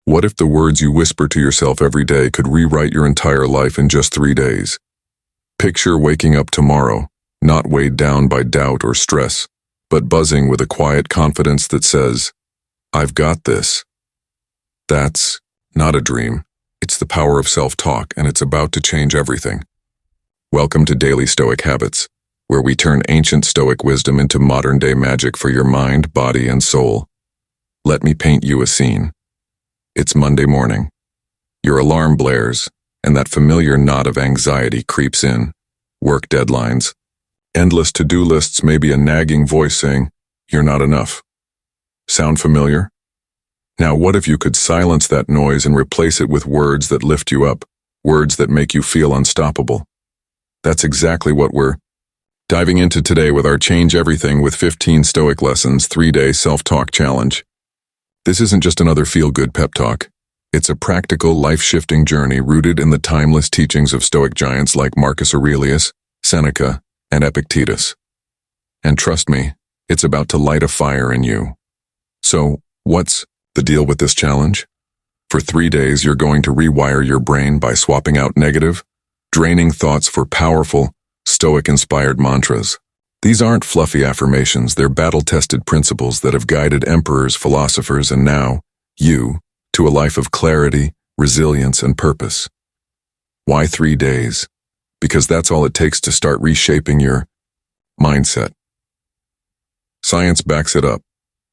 What if the words you whisper to yourself every day could rewrite your entire life in just 3 days? Picture waking up tomorrow, not weighed down by doubt or stress, but buzzing with a quiet confidence that says, "I've got this." That's not a dream. It's the power of self-talk, and it's about to change everything. Welcome to Daily Stoic Habits, where we turn ancient Stoic wisdom into modern-day magic for your mind, body, and soul. Let me paint you a scene. It's Monday morning. Your alarm blares, and that familiar knot of anxiety creeps in. Work deadlines, endless to-do lists, maybe a nagging voice saying, "You're not enough." Sound familiar? Now what if you could silence that noise and replace it with words that lift you up, words that make you feel unstoppable? That's exactly what we're diving into today with our Change Everything with 15 Stoic Lessons 3-day self-talk challenge. This isn't just another feel-good pep talk. It's a practical, life-shifting journey rooted in the timeless teachings of Stoic giants like Marcus Aurelius, Seneca, and Epictetus. And trust me, it's about to light a fire in you. So, what's the deal with this challenge? For 3 days, you're going to rewire your brain by swapping out negative, draining thoughts for powerful, Stoic-inspired mantras. These aren't fluffy affirmations, they're battle-tested principles that have guided emperors, philosophers, and now, you, to a life of clarity, resilience, and purpose. Why 3 days? Because that's all it takes to start reshaping your mindset. Science backs it up.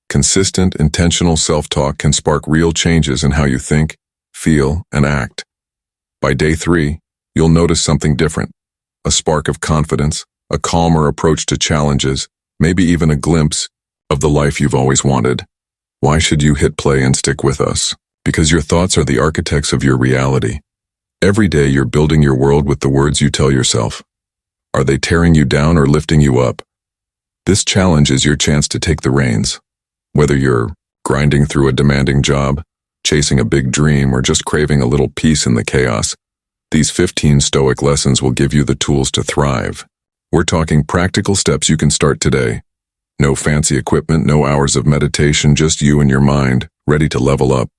Consistent, intentional self-talk can spark real changes in how you think, feel, and act. By day 3, you'll notice something different. A spark of confidence, a calmer approach to challenges, maybe even a glimpse of the life you've always wanted. Why should you hit play and stick with us? Because your thoughts are the architects of your reality. Every day you're building your world with the words you tell yourself. Are they tearing you down or lifting you up? This challenge is your chance to take the reins. Whether you're grinding through a demanding job, chasing a big dream, or just craving a little peace in the chaos, these 15 Stoic lessons will give you the tools to thrive. We're talking practical steps you can start today. No fancy equipment, no hours of meditation, just you and your mind, ready to level up.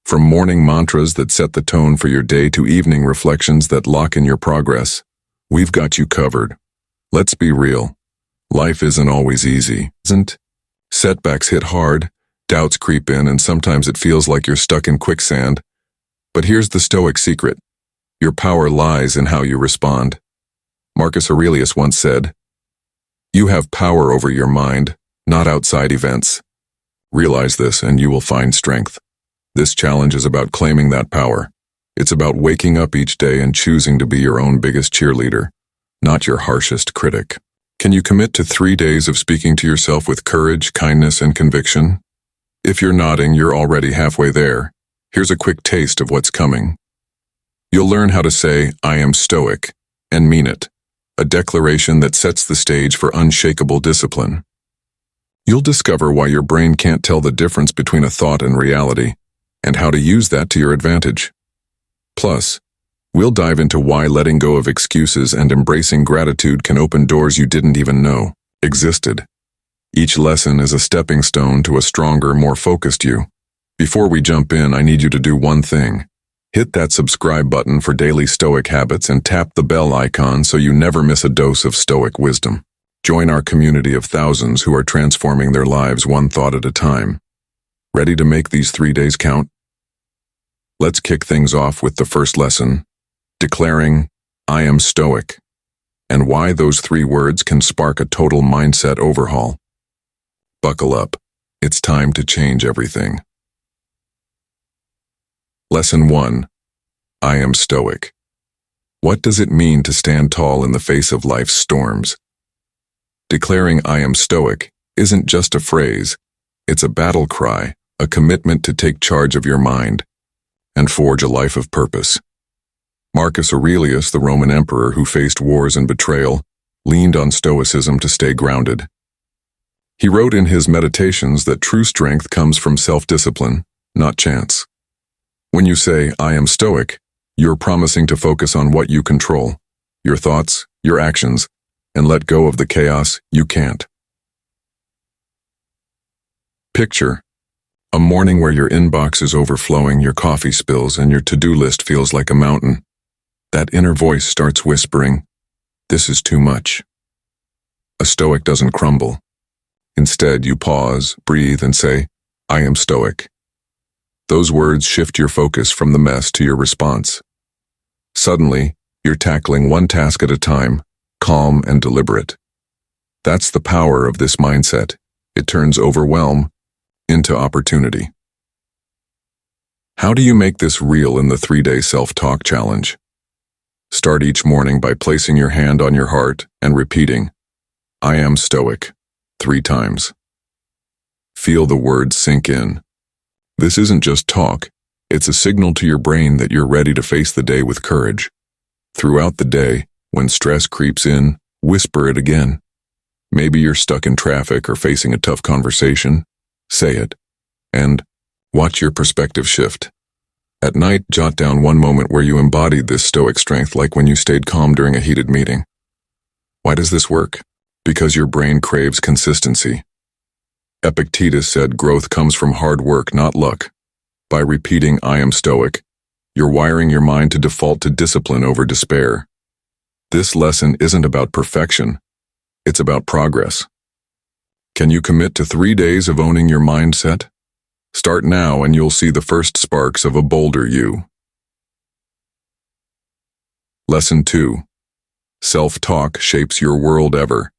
From morning mantras that set the tone for your day to evening reflections that lock in your progress, we've got you covered. Let's be real. Life isn't always easy, isn't? Setbacks hit hard, doubts creep in, and sometimes it feels like you're stuck in quicksand. But here's the Stoic secret. Your power lies in how you respond. Marcus Aurelius once said, "You have power over your mind, not outside events." Realize this and you will find strength. This challenge is about claiming that power. It's about waking up each day and choosing to be your own biggest cheerleader, not your harshest critic. Can you commit to 3 days of speaking to yourself with courage, kindness, and conviction? If you're nodding, you're already halfway there. Here's a quick taste of what's coming. You'll learn how to say, "I am Stoic," and mean it. A declaration that sets the stage for unshakable discipline. You'll discover why your brain can't tell the difference between a thought and reality, and how to use that to your advantage. Plus, we'll dive into why letting go of excuses and embracing gratitude can open doors you didn't even know existed. Each lesson is a stepping stone to a stronger, more focused you. Before we jump in, I need you to do one thing. Hit that subscribe button for daily Stoic habits and tap the bell icon so you never miss a dose of Stoic wisdom. Join our community of thousands who are transforming their lives one thought at a time. Ready to make these 3 days count? Let's kick things off with the first lesson, declaring, "I am Stoic," and why those 3 words can spark a total mindset overhaul. Buckle up. It's time to change everything. Lesson 1. I am Stoic. What does it mean to stand tall in the face of life's storms? Declaring "I am Stoic" isn't just a phrase. It's a battle cry, a commitment to take charge of your mind and forge a life of purpose. Marcus Aurelius, the Roman emperor who faced wars and betrayal, leaned on Stoicism to stay grounded. He wrote in his Meditations that true strength comes from self-discipline, not chance. When you say, "I am Stoic," you're promising to focus on what you control, your thoughts, your actions, and let go of the chaos you can't. Picture, A morning where your inbox is overflowing, your coffee spills, and your to-do list feels like a mountain. That inner voice starts whispering, "This is too much." A Stoic doesn't crumble. Instead, you pause, breathe, and say, "I am Stoic." Those words shift your focus from the mess to your response. Suddenly, you're tackling one task at a time, calm and deliberate. That's the power of this mindset. It turns overwhelm into opportunity. How do you make this real in the 3-day self-talk challenge? Start each morning by placing your hand on your heart and repeating, "I am Stoic," 3 times. Feel the words sink in. This isn't just talk, it's a signal to your brain that you're ready to face the day with courage. Throughout the day, when stress creeps in, whisper it again. Maybe you're stuck in traffic or facing a tough conversation. Say it. And watch your perspective shift. At night, jot down one moment where you embodied this Stoic strength, like when you stayed calm during a heated meeting. Why does this work? Because your brain craves consistency. Epictetus said growth comes from hard work, not luck. By repeating "I am Stoic," you're wiring your mind to default to discipline over despair. This lesson isn't about perfection. It's about progress. Can you commit to 3 days of owning your mindset? Start now and you'll see the first sparks of a bolder you. Lesson 2. Self-talk shapes your world ever.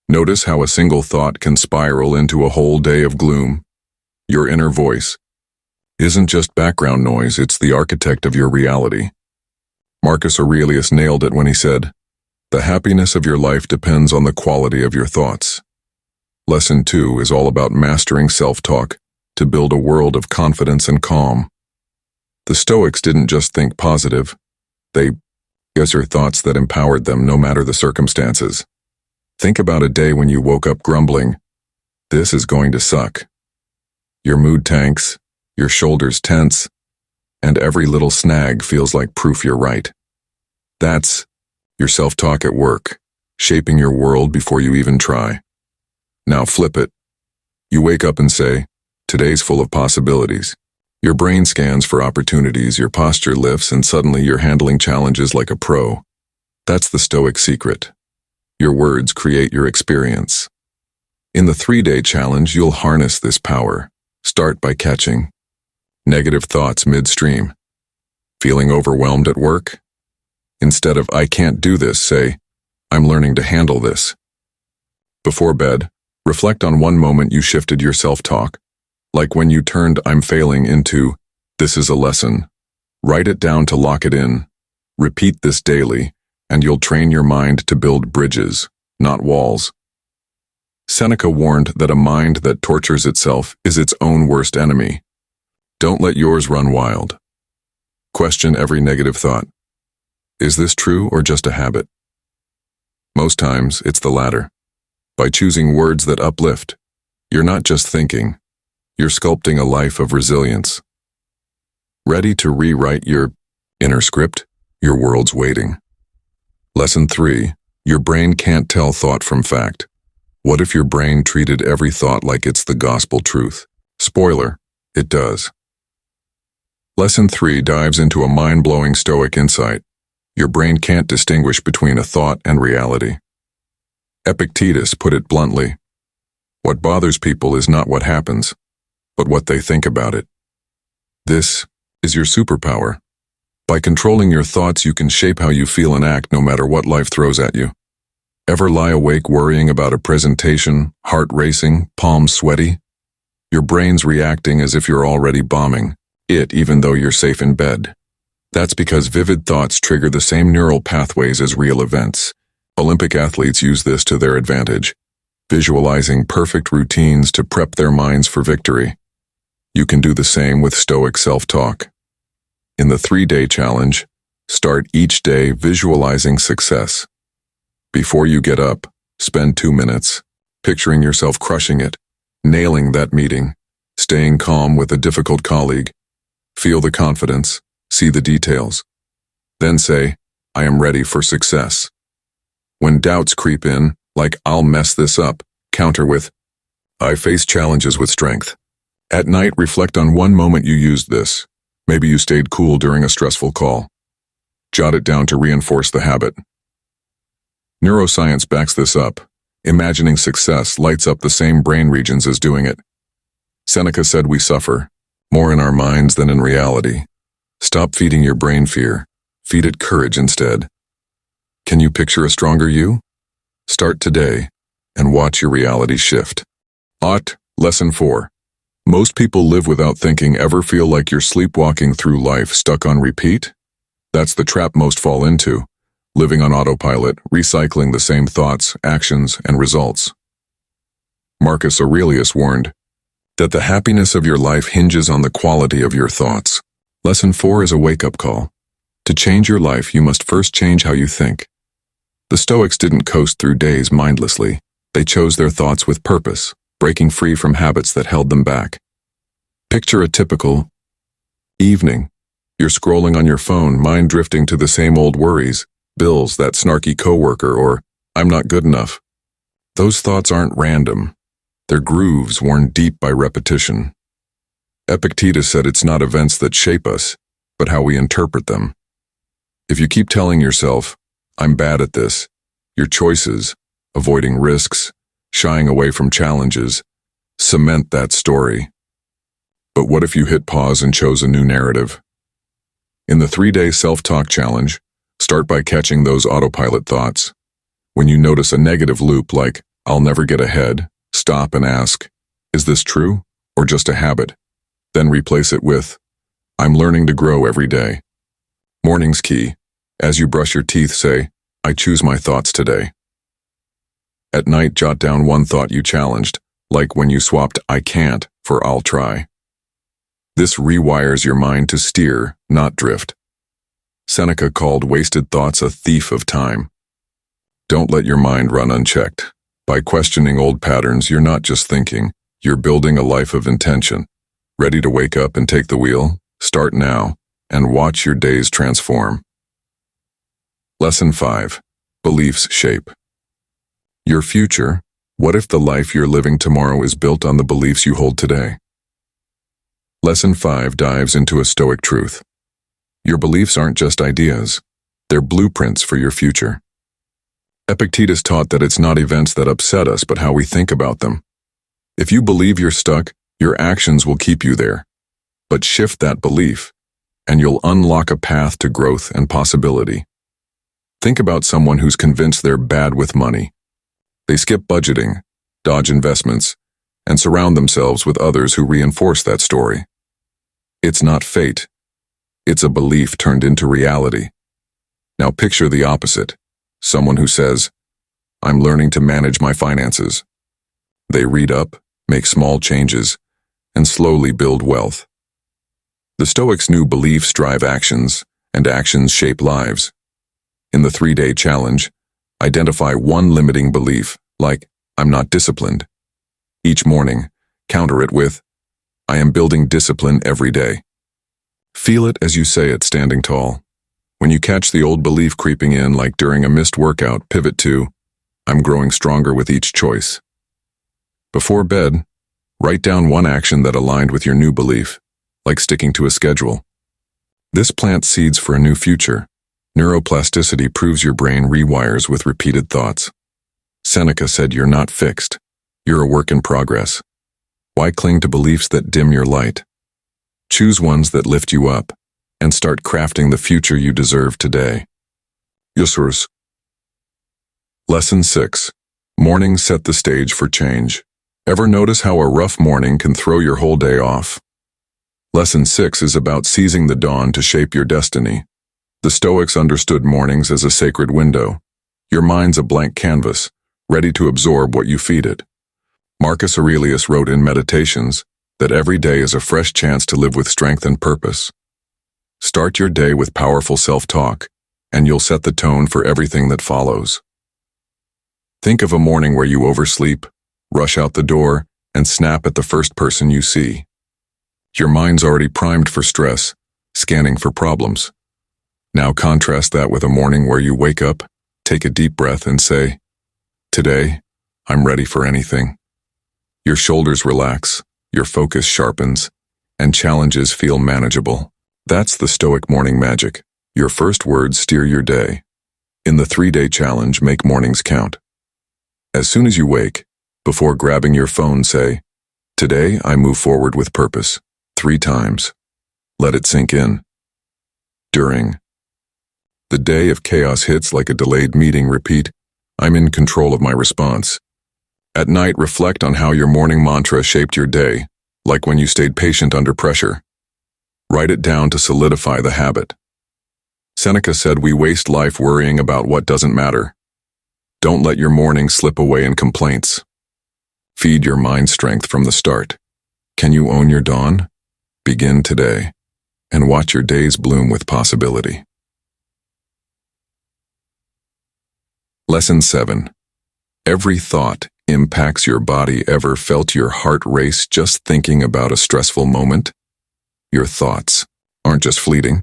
Notice how a single thought can spiral into a whole day of gloom. Your inner voice isn't just background noise, it's the architect of your reality. Marcus Aurelius nailed it when he said, "The happiness of your life depends on the quality of your thoughts." Lesson 2 is all about mastering self-talk to build a world of confidence and calm. The Stoics didn't just think positive. They possessed thoughts that empowered them no matter the circumstances. Think about a day when you woke up grumbling, "This is going to suck." Your mood tanks, your shoulders tense, and every little snag feels like proof you're right. That's your self-talk at work, shaping your world before you even try. Now flip it. You wake up and say, "Today's full of possibilities." Your brain scans for opportunities, your posture lifts, and suddenly you're handling challenges like a pro. That's the Stoic secret. Your words create your experience. In the 3-day challenge, you'll harness this power. Start by catching negative thoughts midstream. Feeling overwhelmed at work? Instead of "I can't do this," say, "I'm learning to handle this." Before bed, reflect on one moment you shifted your self-talk, like when you turned "I'm failing" into "This is a lesson." Write it down to lock it in. Repeat this daily, and you'll train your mind to build bridges, not walls. Seneca warned that a mind that tortures itself is its own worst enemy. Don't let yours run wild. Question every negative thought. Is this true or just a habit? Most times, it's the latter. By choosing words that uplift, you're not just thinking, you're sculpting a life of resilience. Ready to rewrite your inner script? Your world's waiting. Lesson 3. Your brain can't tell thought from fact. What if your brain treated every thought like it's the gospel truth? Spoiler, it does. Lesson 3 dives into a mind-blowing Stoic insight. Your brain can't distinguish between a thought and reality. Epictetus put it bluntly, "What bothers people is not what happens, but what they think about it." This is your superpower. By controlling your thoughts, you can shape how you feel and act no matter what life throws at you. Ever lie awake worrying about a presentation, heart racing, palms sweaty? Your brain's reacting as if you're already bombing it, even though you're safe in bed. That's because vivid thoughts trigger the same neural pathways as real events. Olympic athletes use this to their advantage, visualizing perfect routines to prep their minds for victory. You can do the same with Stoic self-talk. In the 3-day challenge, start each day visualizing success. Before you get up, spend 2 minutes picturing yourself crushing it, nailing that meeting, staying calm with a difficult colleague. Feel the confidence, see the details. Then say, "I am ready for success." When doubts creep in, like "I'll mess this up," counter with, "I face challenges with strength." At night, reflect on one moment you used this. Maybe you stayed cool during a stressful call. Jot it down to reinforce the habit. Neuroscience backs this up. Imagining success lights up the same brain regions as doing it. Seneca said we suffer more in our minds than in reality. Stop feeding your brain fear. Feed it courage instead. Can you picture a stronger you? Start today and watch your reality shift. Lesson 4. Most people live without thinking. Ever feel like you're sleepwalking through life, stuck on repeat? That's the trap most fall into. Living on autopilot, recycling the same thoughts, actions, and results. Marcus Aurelius warned that the happiness of your life hinges on the quality of your thoughts. Lesson 4 is a wake-up call. To change your life, you must first change how you think. The Stoics didn't coast through days mindlessly. They chose their thoughts with purpose, breaking free from habits that held them back. Picture a typical evening. You're scrolling on your phone, mind drifting to the same old worries, bills, that snarky coworker, or I'm not good enough. Those thoughts aren't random. They're grooves worn deep by repetition. Epictetus said it's not events that shape us, but how we interpret them. If you keep telling yourself, I'm bad at this, your choices, avoiding risks, shying away from challenges, cement that story. But what if you hit pause and chose a new narrative? In the 3-day self-talk challenge, start by catching those autopilot thoughts. When you notice a negative loop like, I'll never get ahead, stop and ask, is this true or just a habit? Then replace it with, I'm learning to grow every day. Morning's key. As you brush your teeth, say, I choose my thoughts today. At night, jot down one thought you challenged, like when you swapped I can't for I'll try. This rewires your mind to steer, not drift. Seneca called wasted thoughts a thief of time. Don't let your mind run unchecked. By questioning old patterns, you're not just thinking, you're building a life of intention. Ready to wake up and take the wheel? Start now, and watch your days transform. Lesson 5. Beliefs shape your future. What if the life you're living tomorrow is built on the beliefs you hold today? Lesson 5 dives into a Stoic truth. Your beliefs aren't just ideas. They're blueprints for your future. Epictetus taught that it's not events that upset us, but how we think about them. If you believe you're stuck, your actions will keep you there. But shift that belief, and you'll unlock a path to growth and possibility. Think about someone who's convinced they're bad with money. They skip budgeting, dodge investments, and surround themselves with others who reinforce that story. It's not fate. It's a belief turned into reality. Now picture the opposite. Someone who says, I'm learning to manage my finances. They read up, make small changes, and slowly build wealth. The Stoics knew beliefs drive actions, and actions shape lives. In the 3-day challenge, identify one limiting belief, like, I'm not disciplined. Each morning, counter it with, I am building discipline every day. Feel it as you say it, standing tall. When you catch the old belief creeping in, like during a missed workout, pivot to, I'm growing stronger with each choice. Before bed, write down one action that aligned with your new belief, like sticking to a schedule. This plants seeds for a new future. Neuroplasticity proves your brain rewires with repeated thoughts. Seneca said you're not fixed. You're a work in progress. Why cling to beliefs that dim your light? Choose ones that lift you up, and start crafting the future you deserve today. Yusurs. Lesson 6. Mornings set the stage for change. Ever notice how a rough morning can throw your whole day off? Lesson 6 is about seizing the dawn to shape your destiny. The Stoics understood mornings as a sacred window. Your mind's a blank canvas, ready to absorb what you feed it. Marcus Aurelius wrote in Meditations that every day is a fresh chance to live with strength and purpose. Start your day with powerful self-talk, and you'll set the tone for everything that follows. Think of a morning where you oversleep, rush out the door, and snap at the first person you see. Your mind's already primed for stress, scanning for problems. Now contrast that with a morning where you wake up, take a deep breath, and say, today, I'm ready for anything. Your shoulders relax, your focus sharpens, and challenges feel manageable. That's the Stoic morning magic. Your first words steer your day. In the 3-day challenge, make mornings count. As soon as you wake, before grabbing your phone, say, "Today I move forward with purpose," 3 times. Let it sink in. During the day, if chaos hits like a delayed meeting, repeat, "I'm in control of my response." At night, reflect on how your morning mantra shaped your day, like when you stayed patient under pressure. Write it down to solidify the habit. Seneca said, "We waste life worrying about what doesn't matter." Don't let your morning slip away in complaints. Feed your mind strength from the start. Can you own your dawn? Begin today, and watch your days bloom with possibility. Lesson 7. Every thought impacts your body. Ever felt your heart race just thinking about a stressful moment? Your thoughts aren't just fleeting.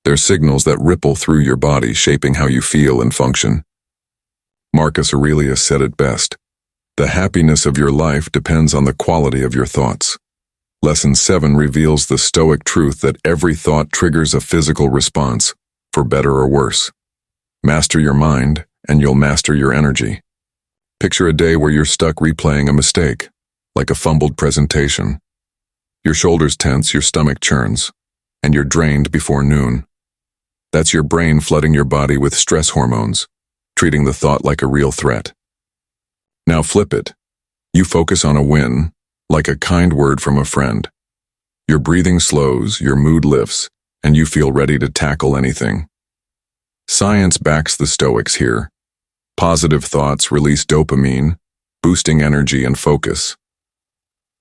They're signals that ripple through your body, shaping how you feel and function. Marcus Aurelius said it best, "The happiness of your life depends on the quality of your thoughts." Lesson 7 reveals the Stoic truth that every thought triggers a physical response, for better or worse. Master your mind, and you'll master your energy. Picture a day where you're stuck replaying a mistake, like a fumbled presentation. Your shoulders tense, your stomach churns, and you're drained before noon. That's your brain flooding your body with stress hormones, treating the thought like a real threat. Now flip it. You focus on a win, like a kind word from a friend. Your breathing slows, your mood lifts, and you feel ready to tackle anything. Science backs the Stoics here. Positive thoughts release dopamine, boosting energy and focus.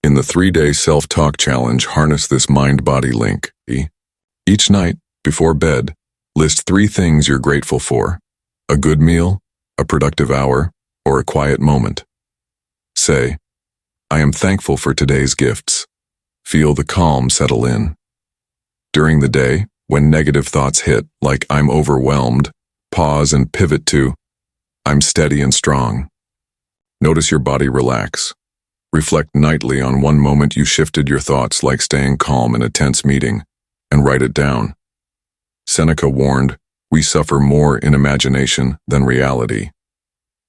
In the 3-day self-talk challenge, harness this mind-body link. Each night, before bed, list 3 things you're grateful for: a good meal, a productive hour, or a quiet moment. Say, "I am thankful for today's gifts." Feel the calm settle in. During the day, when negative thoughts hit, like "I'm overwhelmed," pause and pivot to, "I'm steady and strong." Notice your body relax. Reflect nightly on one moment you shifted your thoughts, like staying calm in a tense meeting, and write it down. Seneca warned, "We suffer more in imagination than reality."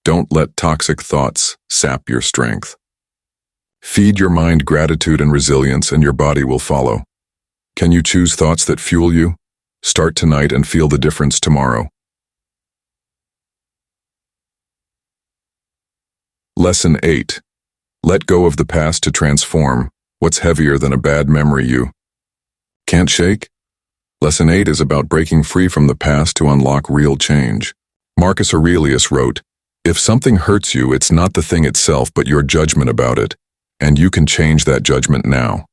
Don't let toxic thoughts sap your strength. Feed your mind gratitude and resilience, and your body will follow. Can you choose thoughts that fuel you? Start tonight and feel the difference tomorrow. Lesson 8. Let go of the past to transform. What's heavier than a bad memory you can't shake? Lesson 8 is about breaking free from the past to unlock real change. Marcus Aurelius wrote, "If something hurts you, it's not the thing itself but your judgment about it, and you can change that judgment now."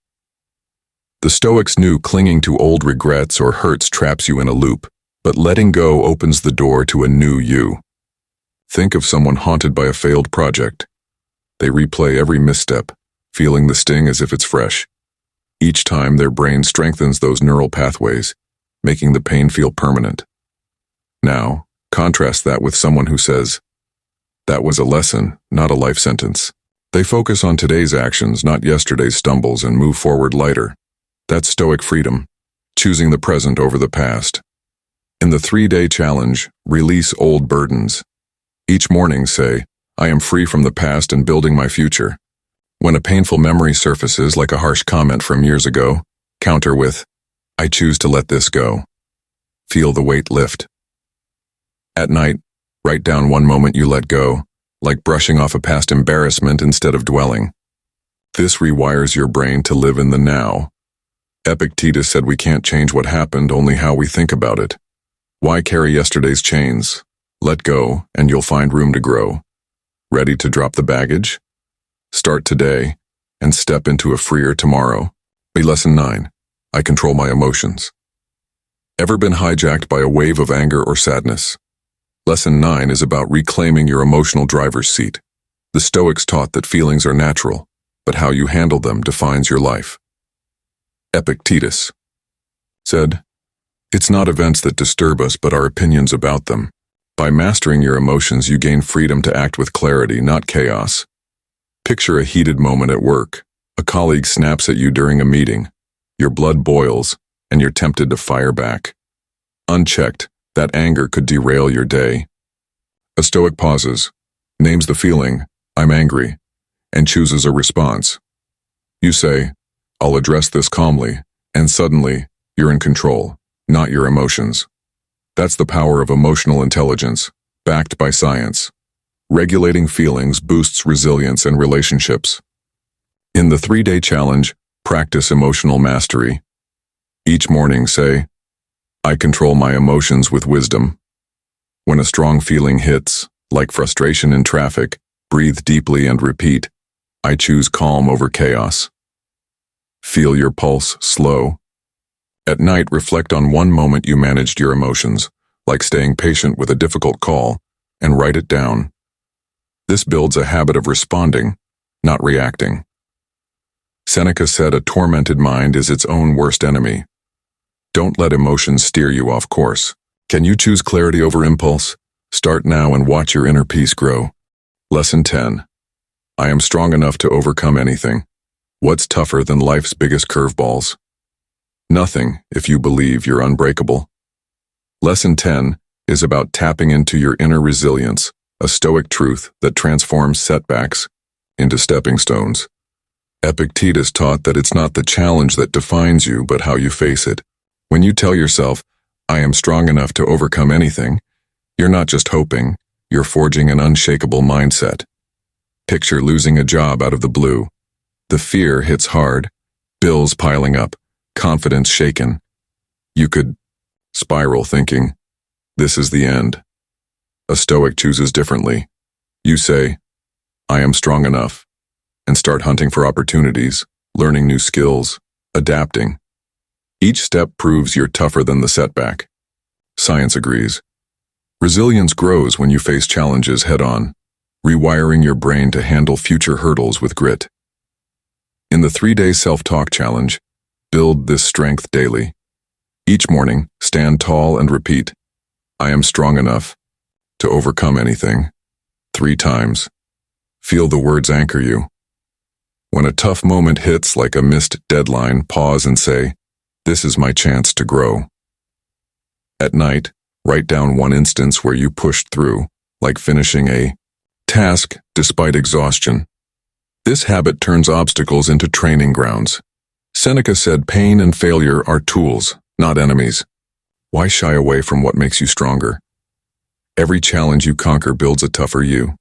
The Stoics knew clinging to old regrets or hurts traps you in a loop, but letting go opens the door to a new you. Think of someone haunted by a failed project. They replay every misstep, feeling the sting as if it's fresh. Each time, their brain strengthens those neural pathways, making the pain feel permanent. Now, contrast that with someone who says, "That was a lesson, not a life sentence." They focus on today's actions, not yesterday's stumbles, and move forward lighter. That's Stoic freedom, choosing the present over the past. In the 3-day challenge, release old burdens. Each morning say, "I am free from the past and building my future." When a painful memory surfaces, like a harsh comment from years ago, counter with, "I choose to let this go." Feel the weight lift. At night, write down one moment you let go, like brushing off a past embarrassment instead of dwelling. This rewires your brain to live in the now. Epictetus said we can't change what happened, only how we think about it. Why carry yesterday's chains? Let go, and you'll find room to grow. Ready to drop the baggage? Start today, and step into a freer tomorrow. Lesson 9. I control my emotions. Ever been hijacked by a wave of anger or sadness? Lesson 9 is about reclaiming your emotional driver's seat. The Stoics taught that feelings are natural, but how you handle them defines your life. Epictetus said, "It's not events that disturb us, but our opinions about them." By mastering your emotions, you gain freedom to act with clarity, not chaos. Picture a heated moment at work. A colleague snaps at you during a meeting. Your blood boils, and you're tempted to fire back. Unchecked, that anger could derail your day. A Stoic pauses, names the feeling, I'm angry, and chooses a response. You say, I'll address this calmly, and suddenly, you're in control, not your emotions. That's the power of emotional intelligence, backed by science. Regulating feelings boosts resilience and relationships. In the 3-day challenge, practice emotional mastery. Each morning say, I control my emotions with wisdom. When a strong feeling hits, like frustration in traffic, breathe deeply and repeat, I choose calm over chaos. Feel your pulse slow. At night, reflect on one moment you managed your emotions, like staying patient with a difficult call, and write it down. This builds a habit of responding, not reacting. Seneca said a tormented mind is its own worst enemy. Don't let emotions steer you off course. Can you choose clarity over impulse? Start now and watch your inner peace grow. Lesson 10. I am strong enough to overcome anything. What's tougher than life's biggest curveballs? Nothing, if you believe you're unbreakable. Lesson 10 is about tapping into your inner resilience, a Stoic truth that transforms setbacks into stepping stones. Epictetus taught that it's not the challenge that defines you, but how you face it. When you tell yourself, I am strong enough to overcome anything, you're not just hoping, you're forging an unshakable mindset. Picture losing a job out of the blue. The fear hits hard, bills piling up, confidence shaken. You could spiral thinking, this is the end. A Stoic chooses differently. You say, I am strong enough, and start hunting for opportunities, learning new skills, adapting. Each step proves you're tougher than the setback. Science agrees. Resilience grows when you face challenges head-on, rewiring your brain to handle future hurdles with grit. In the 3-day self-talk challenge, build this strength daily. Each morning, stand tall and repeat, I am strong enough to overcome anything. 3 times. Feel the words anchor you. When a tough moment hits like a missed deadline, pause and say, this is my chance to grow. At night, write down one instance where you pushed through, like finishing a task despite exhaustion. This habit turns obstacles into training grounds. Seneca said pain and failure are tools, not enemies. Why shy away from what makes you stronger? Every challenge you conquer builds a tougher you.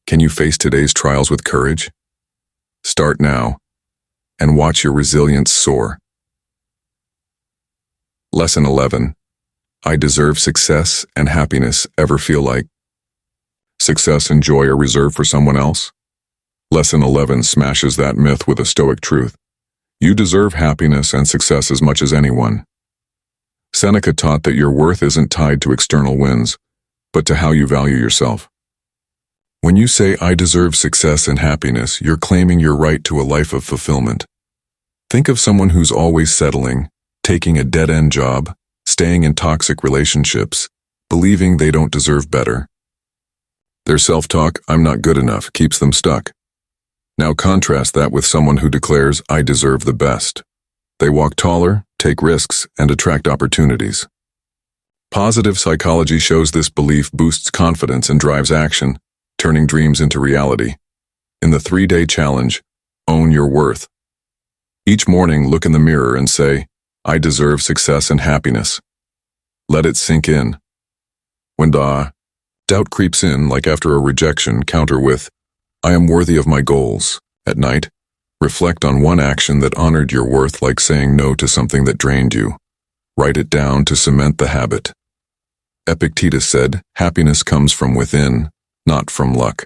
Can you face today's trials with courage? Start now, and watch your resilience soar. Lesson 11. I deserve success and happiness. Ever feel like success and joy are reserved for someone else? Lesson 11 smashes that myth with a Stoic truth. You deserve happiness and success as much as anyone. Seneca taught that your worth isn't tied to external wins, but to how you value yourself. When you say, I deserve success and happiness, you're claiming your right to a life of fulfillment. Think of someone who's always settling, taking a dead-end job, staying in toxic relationships, believing they don't deserve better. Their self-talk, I'm not good enough, keeps them stuck. Now contrast that with someone who declares, I deserve the best. They walk taller, take risks, and attract opportunities. Positive psychology shows this belief boosts confidence and drives action, turning dreams into reality. In the 3-day challenge, own your worth. Each morning, look in the mirror and say, I deserve success and happiness. Let it sink in. When doubt creeps in, like after a rejection, counter with, I am worthy of my goals. At night, reflect on one action that honored your worth, like saying no to something that drained you. Write it down to cement the habit. Epictetus said, happiness comes from within, not from luck.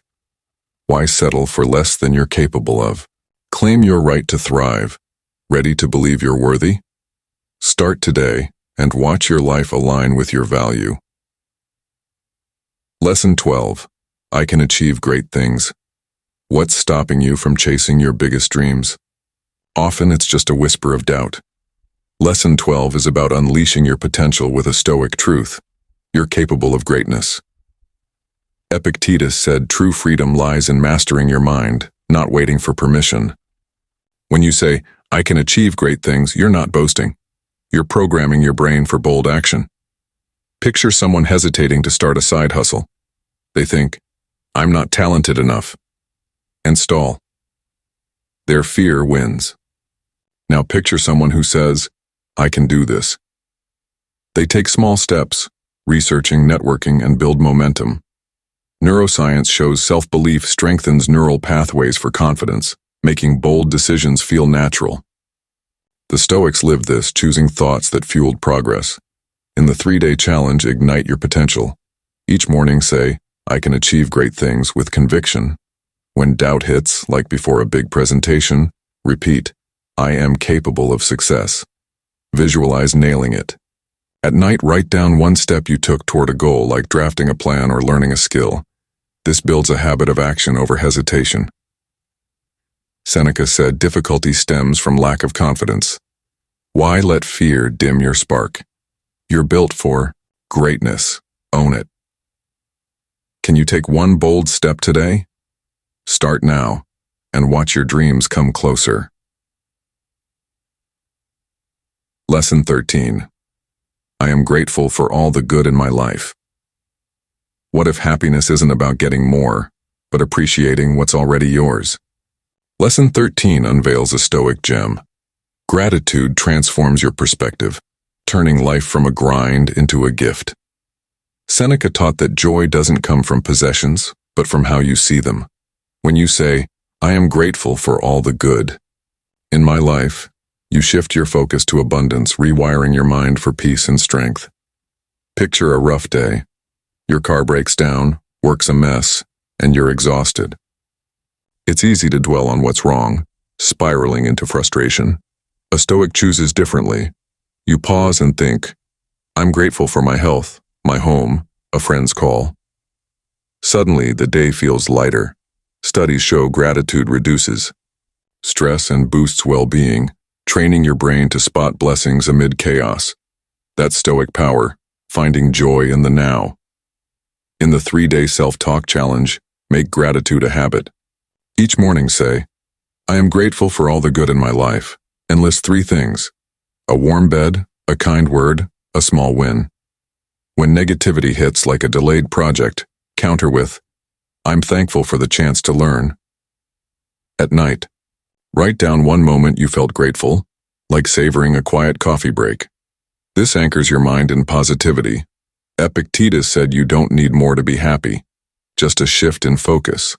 Why settle for less than you're capable of? Claim your right to thrive. Ready to believe you're worthy? Start today and watch your life align with your value. Lesson 12. I can achieve great things. What's stopping you from chasing your biggest dreams? Often it's just a whisper of doubt. Lesson 12 is about unleashing your potential with a Stoic truth. You're capable of greatness. Epictetus said true freedom lies in mastering your mind, not waiting for permission. When you say, I can achieve great things, you're not boasting. You're programming your brain for bold action. Picture someone hesitating to start a side hustle. They think, I'm not talented enough, and stall. Their fear wins. Now picture someone who says, I can do this. They take small steps, researching, networking, and build momentum. Neuroscience shows self-belief strengthens neural pathways for confidence, making bold decisions feel natural. The Stoics lived this, choosing thoughts that fueled progress. In the 3-day challenge, ignite your potential. Each morning say, I can achieve great things with conviction. When doubt hits, like before a big presentation, repeat, I am capable of success. Visualize nailing it. At night, write down one step you took toward a goal, like drafting a plan or learning a skill. This builds a habit of action over hesitation. Seneca said difficulty stems from lack of confidence. Why let fear dim your spark? You're built for greatness. Own it. Can you take one bold step today? Start now, and watch your dreams come closer. Lesson 13. I am grateful for all the good in my life. What if happiness isn't about getting more, but appreciating what's already yours? Lesson 13 unveils a Stoic gem. Gratitude transforms your perspective, turning life from a grind into a gift. Seneca taught that joy doesn't come from possessions, but from how you see them. When you say, I am grateful for all the good in my life, you shift your focus to abundance, rewiring your mind for peace and strength. Picture a rough day. Your car breaks down, work's a mess, and you're exhausted. It's easy to dwell on what's wrong, spiraling into frustration. A Stoic chooses differently. You pause and think, I'm grateful for my health, my home, a friend's call. Suddenly, the day feels lighter. Studies show gratitude reduces stress and boosts well-being, training your brain to spot blessings amid chaos. That's Stoic power, finding joy in the now. In the 3-day self-talk challenge, make gratitude a habit. Each morning say, I am grateful for all the good in my life, and list 3 things: a warm bed, a kind word, a small win. When negativity hits like a delayed project, counter with, I'm thankful for the chance to learn. At night, write down one moment you felt grateful, like savoring a quiet coffee break. This anchors your mind in positivity. Epictetus said you don't need more to be happy, just a shift in focus.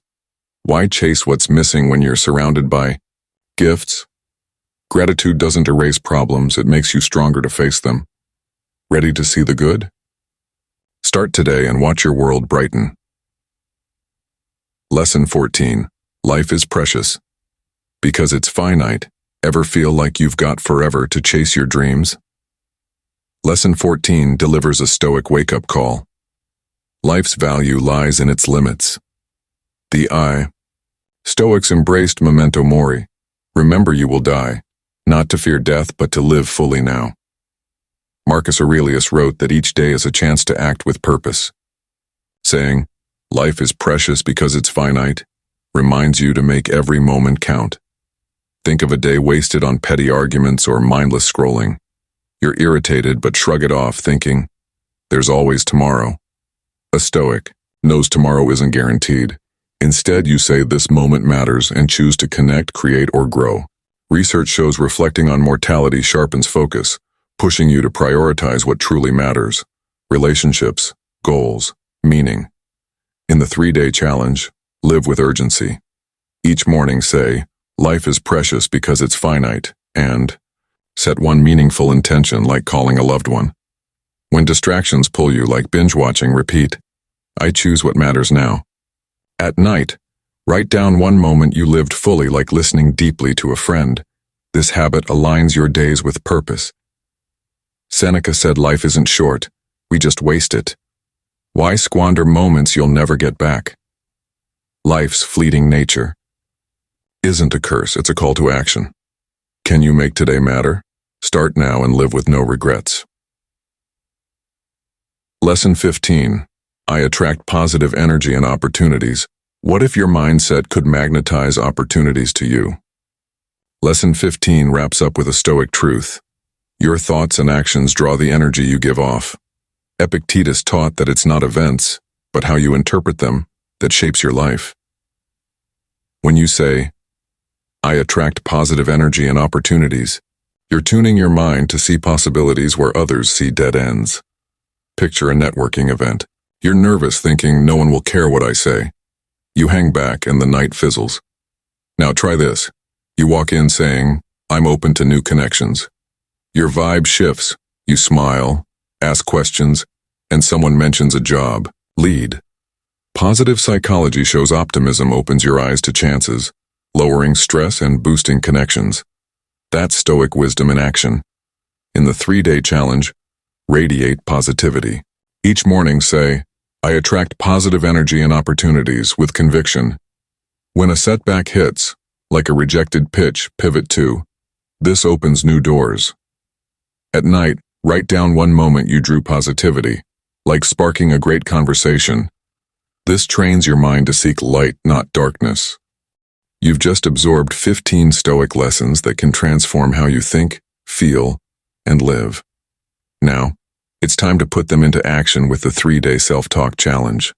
Why chase what's missing when you're surrounded by gifts? Gratitude doesn't erase problems, it makes you stronger to face them. Ready to see the good? Start today and watch your world brighten. Lesson 14. Life is precious. Because it's finite, ever feel like you've got forever to chase your dreams? Lesson 14 delivers a Stoic wake-up call. Life's value lies in its limits. The I. Stoics embraced memento mori. Remember you will die, not to fear death but to live fully now. Marcus Aurelius wrote that each day is a chance to act with purpose. Saying, life is precious because it's finite, reminds you to make every moment count. Think of a day wasted on petty arguments or mindless scrolling. You're irritated but shrug it off thinking, there's always tomorrow. A Stoic knows tomorrow isn't guaranteed. Instead, you say this moment matters and choose to connect, create, or grow. Research shows reflecting on mortality sharpens focus, pushing you to prioritize what truly matters: relationships, goals, meaning. In the 3-day challenge, live with urgency. Each morning say, life is precious because it's finite, and set one meaningful intention like calling a loved one. When distractions pull you like binge watching, repeat, I choose what matters now. At night, write down one moment you lived fully, like listening deeply to a friend. This habit aligns your days with purpose. Seneca said life isn't short, we just waste it. Why squander moments you'll never get back? Life's fleeting nature isn't a curse, it's a call to action. Can you make today matter? Start now and live with no regrets. Lesson 15. I attract positive energy and opportunities. What if your mindset could magnetize opportunities to you? Lesson 15 wraps up with a Stoic truth. Your thoughts and actions draw the energy you give off. Epictetus taught that it's not events, but how you interpret them, that shapes your life. When you say, I attract positive energy and opportunities, you're tuning your mind to see possibilities where others see dead ends. Picture a networking event. You're nervous thinking no one will care what I say. You hang back and the night fizzles. Now try this. You walk in saying, I'm open to new connections. Your vibe shifts. You smile, ask questions, and someone mentions a job. Lead. Positive psychology shows optimism opens your eyes to chances, lowering stress and boosting connections. That's Stoic wisdom in action. In the 3-day challenge, radiate positivity. Each morning say, I attract positive energy and opportunities with conviction. When a setback hits, like a rejected pitch, pivot to, this opens new doors. At night, write down one moment you drew positivity, like sparking a great conversation. This trains your mind to seek light, not darkness. You've just absorbed 15 Stoic lessons that can transform how you think, feel, and live. Now, it's time to put them into action with the 3-day self-talk challenge.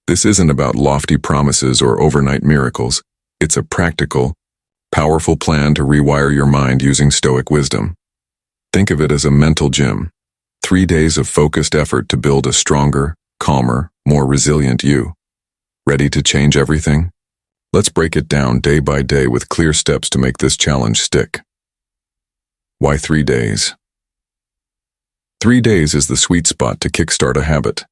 This isn't about lofty promises or overnight miracles. It's a practical, powerful plan to rewire your mind using Stoic wisdom. Think of it as a mental gym. 3 days of focused effort to build a stronger, calmer, more resilient you. Ready to change everything? Let's break it down day by day with clear steps to make this challenge stick. Why 3 days? 3 days is the sweet spot to kickstart a habit.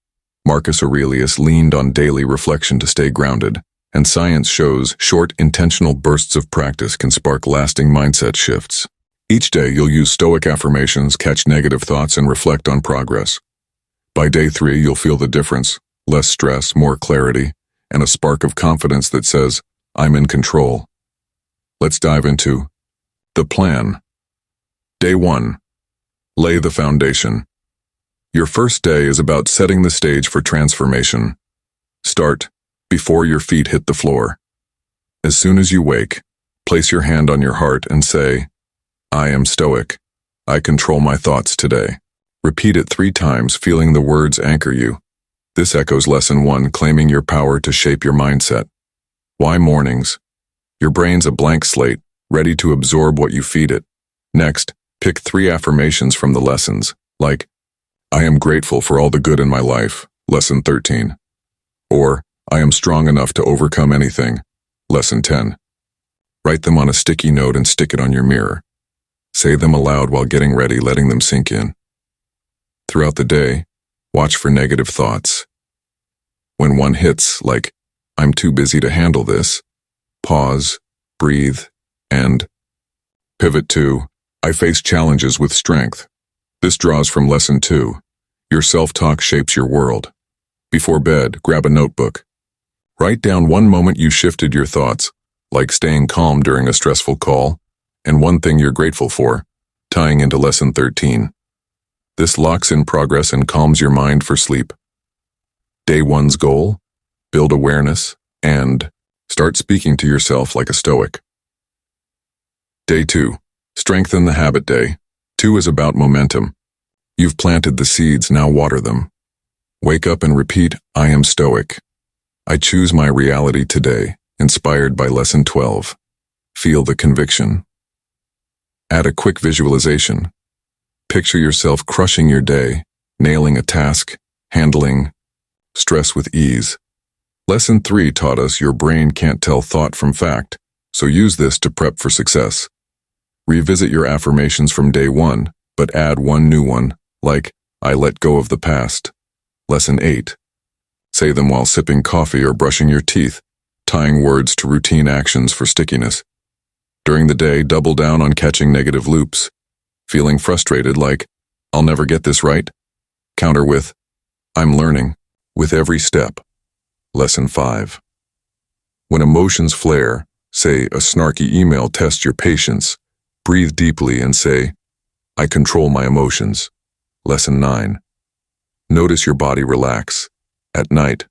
Marcus Aurelius leaned on daily reflection to stay grounded, and science shows short, intentional bursts of practice can spark lasting mindset shifts. Each day you'll use Stoic affirmations, catch negative thoughts, and reflect on progress. By day 3, you'll feel the difference, less stress, more clarity, and a spark of confidence that says, I'm in control. Let's dive into the plan. Day 1. Lay the foundation. Your first day is about setting the stage for transformation. Start before your feet hit the floor. As soon as you wake, place your hand on your heart and say, I am Stoic. I control my thoughts today. Repeat it 3 times, feeling the words anchor you. This echoes Lesson 1, claiming your power to shape your mindset. Why mornings? Your brain's a blank slate, ready to absorb what you feed it. Next, pick 3 affirmations from the lessons, like, I am grateful for all the good in my life, Lesson 13. Or, I am strong enough to overcome anything, Lesson 10. Write them on a sticky note and stick it on your mirror. Say them aloud while getting ready, letting them sink in. Throughout the day, watch for negative thoughts. When one hits, like, I'm too busy to handle this, pause, breathe, and pivot to, I face challenges with strength. This draws from Lesson 2. Your self-talk shapes your world. Before bed, grab a notebook. Write down one moment you shifted your thoughts, like staying calm during a stressful call, and one thing you're grateful for, tying into Lesson 13. This locks in progress and calms your mind for sleep. Day 1's goal: build awareness and start speaking to yourself like a Stoic. Day 2, strengthen the habit day. 2 is about momentum. You've planted the seeds, now water them. Wake up and repeat, I am Stoic. I choose my reality today, inspired by Lesson 12. Feel the conviction. Add a quick visualization. Picture yourself crushing your day, nailing a task, handling stress with ease. Lesson 3 taught us your brain can't tell thought from fact, so use this to prep for success. Revisit your affirmations from day 1, but add one new one, like, I let go of the past. Lesson 8. Say them while sipping coffee or brushing your teeth, tying words to routine actions for stickiness. During the day, double down on catching negative loops. Feeling frustrated, like, I'll never get this right? Counter with, I'm learning, with every step. Lesson 5. When emotions flare, say a snarky email tests your patience, breathe deeply and say, I control my emotions. Lesson 9. Notice your body relax. At night,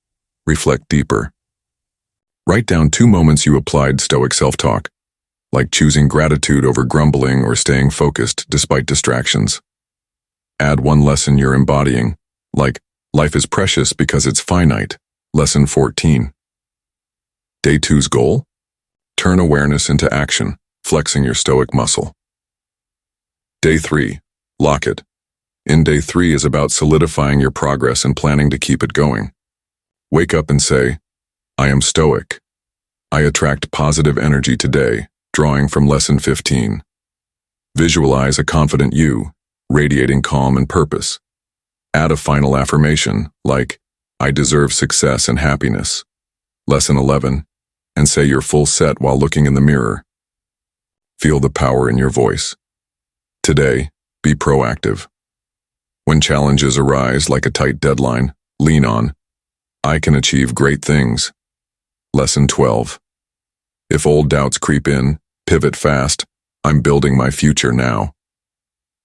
reflect deeper. Write down 2 moments you applied Stoic self-talk. like choosing gratitude over grumbling or staying focused despite distractions. Add one lesson you're embodying, like life is precious because it's finite, lesson 14. Day 2's goal? Turn awareness into action, flexing your stoic muscle. Day 3, lock it. In day 3 is about solidifying your progress and planning to keep it going. Wake up and say, I am stoic. I attract positive energy today, drawing from lesson 15. Visualize a confident you, radiating calm and purpose. Add a final affirmation, like, I deserve success and happiness. Lesson 11, and say your full set while looking in the mirror. Feel the power in your voice. Today, be proactive. When challenges arise like a tight deadline, lean on, I can achieve great things. Lesson 12. If old doubts creep in, pivot fast. I'm building my future now.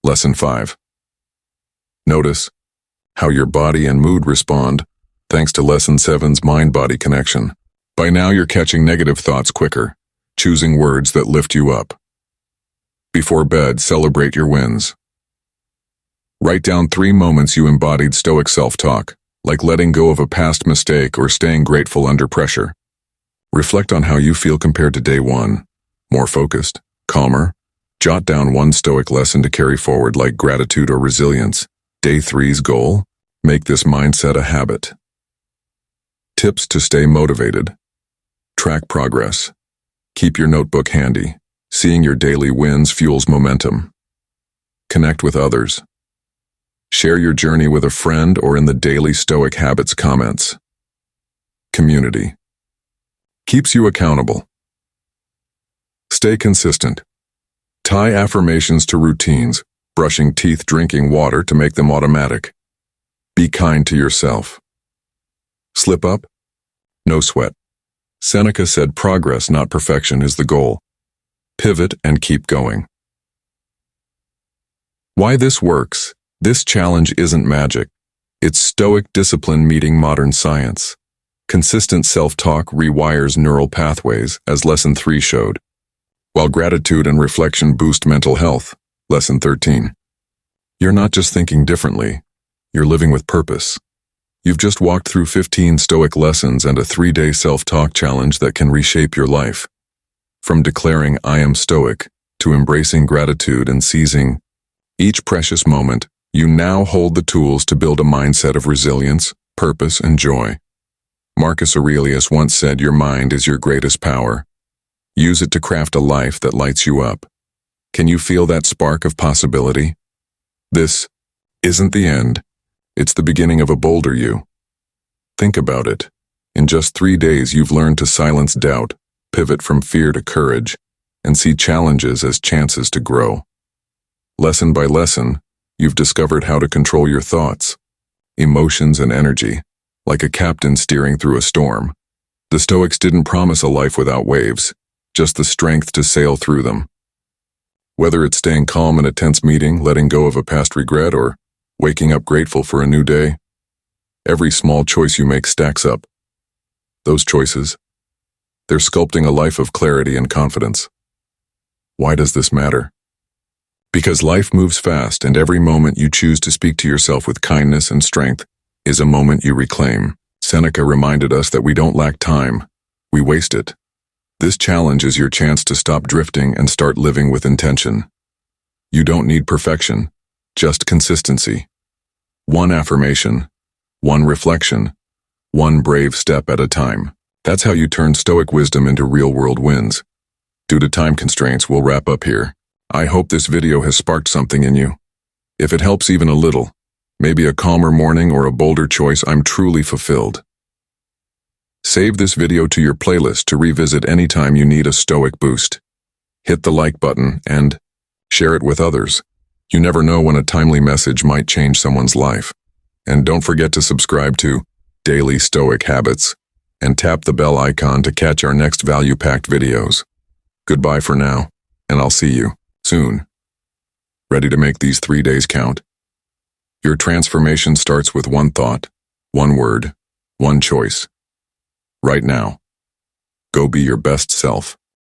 Lesson 5. Notice how your body and mood respond thanks to Lesson 7's mind-body connection. By now you're catching negative thoughts quicker, choosing words that lift you up. Before bed, celebrate your wins. Write down 3 moments you embodied stoic self-talk, like letting go of a past mistake or staying grateful under pressure. Reflect on how you feel compared to day 1. More focused, calmer. Jot down 1 stoic lesson to carry forward, like gratitude or resilience. Day 3's goal? Make this mindset a habit. Tips to stay motivated. Track progress. Keep your notebook handy. Seeing your daily wins fuels momentum. Connect with others. Share your journey with a friend or in the daily Stoic Habits comments. Community. Keeps you accountable. Stay consistent. Tie affirmations to routines, brushing teeth, drinking water to make them automatic. Be kind to yourself. Slip up? No sweat. Seneca said progress, not perfection, is the goal. Pivot and keep going. Why this works? This challenge isn't magic. It's Stoic discipline meeting modern science. Consistent self-talk rewires neural pathways, as Lesson 3 showed, while gratitude and reflection boost mental health, Lesson 13. You're not just thinking differently, you're living with purpose. You've just walked through 15 Stoic lessons and a 3-day self-talk challenge that can reshape your life. From declaring I am Stoic to embracing gratitude and seizing each precious moment, you now hold the tools to build a mindset of resilience, purpose, and joy. Marcus Aurelius once said, your mind is your greatest power. Use it to craft a life that lights you up. Can you feel that spark of possibility? This isn't the end. It's the beginning of a bolder you. Think about it. In just 3 days, you've learned to silence doubt, pivot from fear to courage, and see challenges as chances to grow. Lesson by lesson, you've discovered how to control your thoughts, emotions, and energy, like a captain steering through a storm. The Stoics didn't promise a life without waves, just the strength to sail through them. Whether it's staying calm in a tense meeting, letting go of a past regret, or waking up grateful for a new day, every small choice you make stacks up. Those choices, they're sculpting a life of clarity and confidence. Why does this matter? Because life moves fast, and every moment you choose to speak to yourself with kindness and strength is a moment you reclaim. Seneca reminded us that we don't lack time, we waste it. This challenge is your chance to stop drifting and start living with intention. You don't need perfection, just consistency. 1 affirmation, 1 reflection, 1 brave step at a time. That's how you turn Stoic wisdom into real-world wins. Due to time constraints, we'll wrap up here. I hope this video has sparked something in you. If it helps even a little, maybe a calmer morning or a bolder choice, I'm truly fulfilled. Save this video to your playlist to revisit anytime you need a Stoic boost. Hit the like button and share it with others. You never know when a timely message might change someone's life. And don't forget to subscribe to Daily Stoic Habits and tap the bell icon to catch our next value-packed videos. Goodbye for now, and I'll see you soon. Ready to make these 3 days count? Your transformation starts with 1 thought, 1 word, 1 choice. Right now, go be your best self.